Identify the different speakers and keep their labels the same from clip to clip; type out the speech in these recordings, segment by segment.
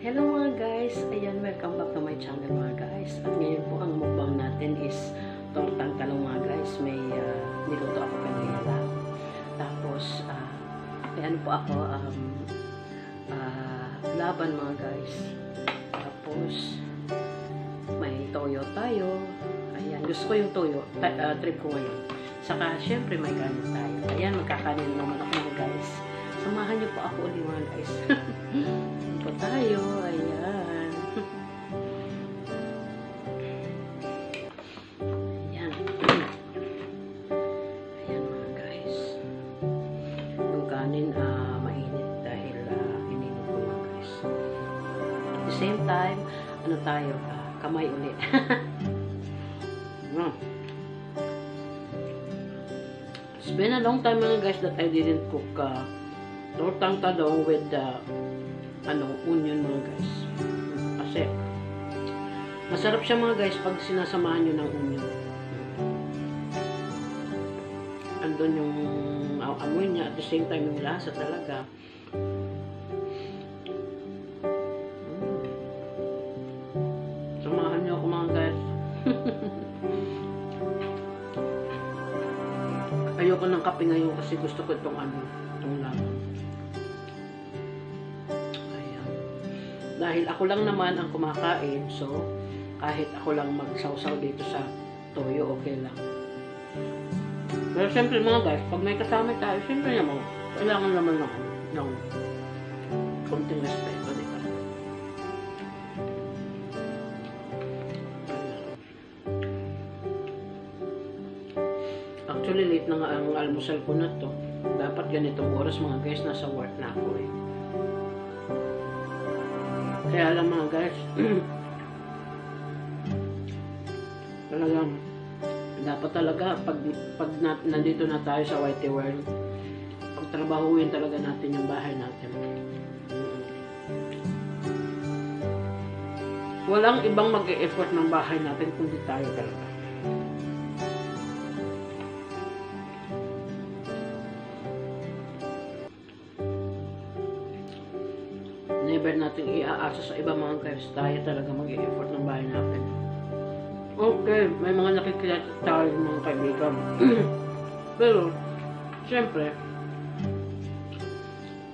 Speaker 1: Hello mga guys! Ayan, welcome back to my channel mga guys. At ngayon po ang mukbang natin is tortang talong mga guys. May niluto ako kanina lang. Tapos, ano po ako, laban mga guys. Tapos, may toyo tayo. Ayan, gusto ko yung toyo. Trip ko ngayon. Saka, syempre may kanin tayo. Ayan, magkakanin naman ako mga guys. Samahan niyo po ako ulit mga guys. Po tayo, ayan. Ayan. Ayan mga guys. Yung kanin mainit dahil hinino ko mga guys. At the same time, ano tayo, kamay ulit. It's been a long time mga guys that I didn't cook tortang talong with onion mga guys. Kasi masarap siya mga guys pag sinasamahan nyo ng onion. Andun yung amoy niya at the same time yung lasa talaga. Samahan nyo ako mga guys. Ayoko ng kape ngayon kasi gusto ko itong itong laman. Dahil ako lang naman ang kumakain, so kahit ako lang magsawsaw dito sa toyo, okay lang. Pero siyempre mga guys, pag may kasama tayo, siyempre naman, kailangan naman ng konting respeto, di ba? Actually, late na nga ang almusal ko na to. Dapat ganitong oras mga guys, nasa work na ako eh. Kaya lang mga guys, talagang dapat talaga pag nandito na tayo sa YT World, pagtrabahuin talaga natin yung bahay natin. Walang ibang mag-e-effort ng bahay natin kundi tayo talaga. Never natin iaasa sa iba mga guys. Tayo talaga mag-i-effort ng bahay natin. Okay, may mga nakikilala tayo mga kaibigan. Pero, syempre,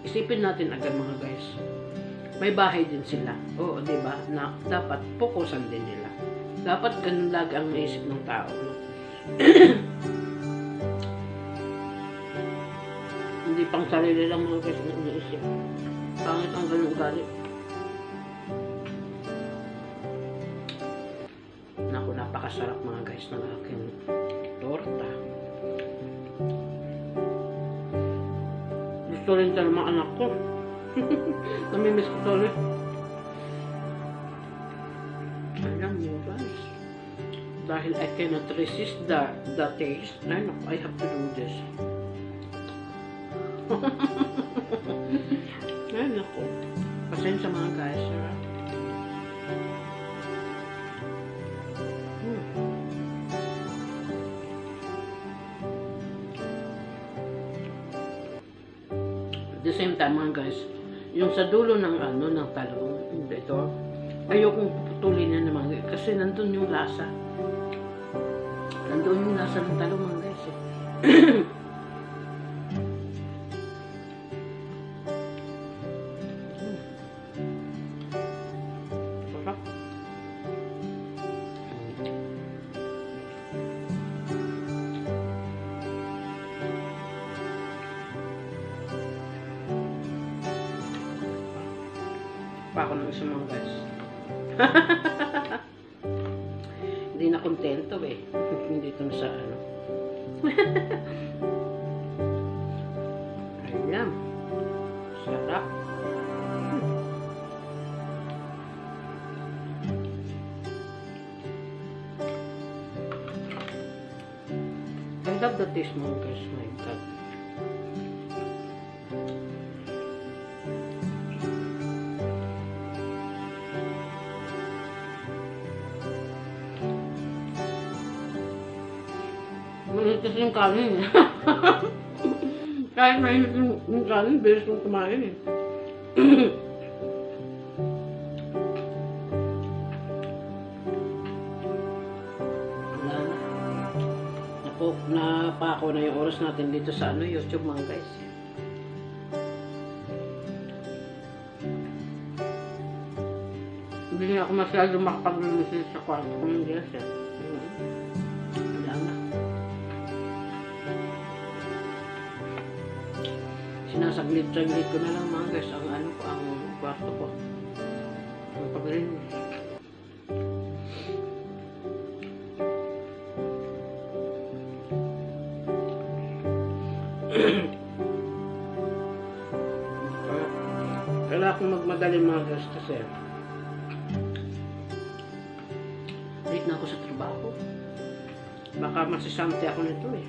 Speaker 1: isipin natin agad mga guys. May bahay din sila. Oo, diba? Na dapat fokusan din nila. Dapat ganun lagi ang naisip ng tao. No? Hindi pang sarili lang mga guys ang naisip. Pangit ang ganung ugali. Naku, napakasarap mga guys ng aking torta. Gusto rin sa mga anak ko. Namimiss ko to rin. Alam mo guys. Dahil I cannot resist the taste. I have to do this. Ay, naku. Pasensya mga guys. At the same time mga guys, yung sa dulo ng ng talong, ito, ayokong puputulin na naman kasi nandun yung lasa. Nandun yung lasa ng talong mga guys. Pa ako ng isa mga guys. Hindi na kontento eh. Hindi ito sa Ayan. Sarap. I love the taste mga guys. My God. Mainit kasi yung kanin. Kahit mainit yung kanin, bilis kong kumain eh. napako na yung oras natin dito sa YouTube mga guys. Hindi na ako masyado makapag-release sa kwarto kung hindi siya. Wala na. Sinasaglit-saglit ko na lang mga guys ang kwarto ko. Pag-release. Kailangan akong magmadali mga guys kasi late na ako sa trabaho. Baka masisante ako nito eh.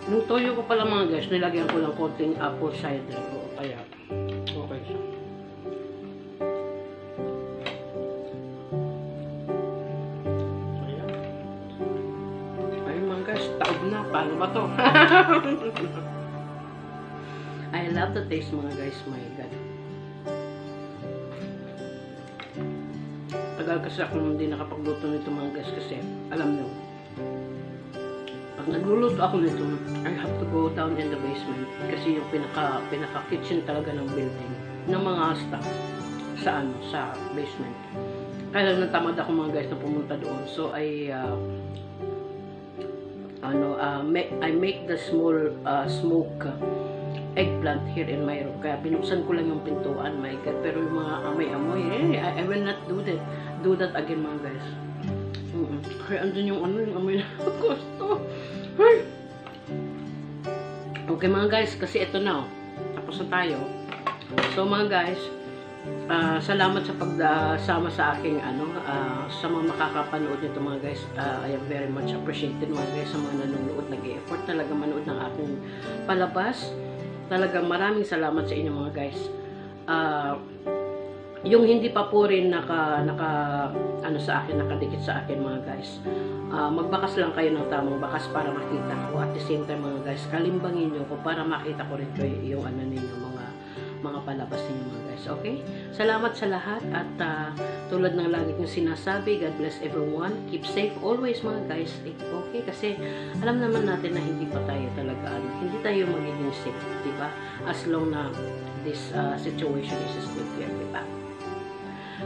Speaker 1: Nung toyo ko pala mga guys, nilagyan ko lang konting apple cider ko. Kaya, okay siya. Ayan. Ayun mga guys, taob na. Paano ba to? I love the taste mga guys. My God. Tagal kasi akong hindi nakapagluto nito mga guys kasi alam nyo, pag nagluluto ako nito, I have to go down in the basement kasi yung pinaka kitchen talaga ng building ng mga staff sa basement. Kaya natamad ako mga guys na pumunta doon. So I make the small smoke eggplant here in my room. Kaya binuksan ko lang yung pintuan, my God. Pero yung mga amoy-amoy, I will not do that again mga guys. Kaya andun yung amoy na gusto. Okay mga guys, kasi ito na. Tapos na tayo. So mga guys, salamat sa pagsama sa aking sa mga makakapanood nito mga guys. I am very much appreciated mga guys sa mga nanonood, nag-e-effort talaga manood ng aking palabas. Talagang maraming salamat sa inyo mga guys. Yung hindi pa po rin nakadikit sa akin mga guys. Magbakas lang kayo ng tamang bakas para makita ko. At the same time mga guys, kalimbangin nyo ko para makita ko rin yung ninyo, mga palabas ninyo mga guys. Okay? Salamat sa lahat at tulad ng lagi kong sinasabi, God bless everyone. Keep safe always mga guys. Okay? Kasi alam naman natin na hindi pa tayo talaga, hindi tayo magiging safe, diba? As long na this situation is still here, diba?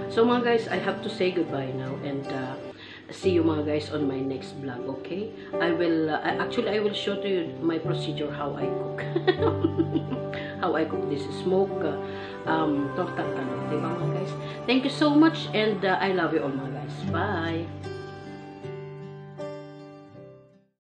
Speaker 1: So mga guys, I have to say goodbye now and see you mga guys on my next vlog, okay? I will show to you my procedure how I cook. How I cook this smoke torta talong, diba mga guys? Thank you so much and I love you all mga guys. Bye!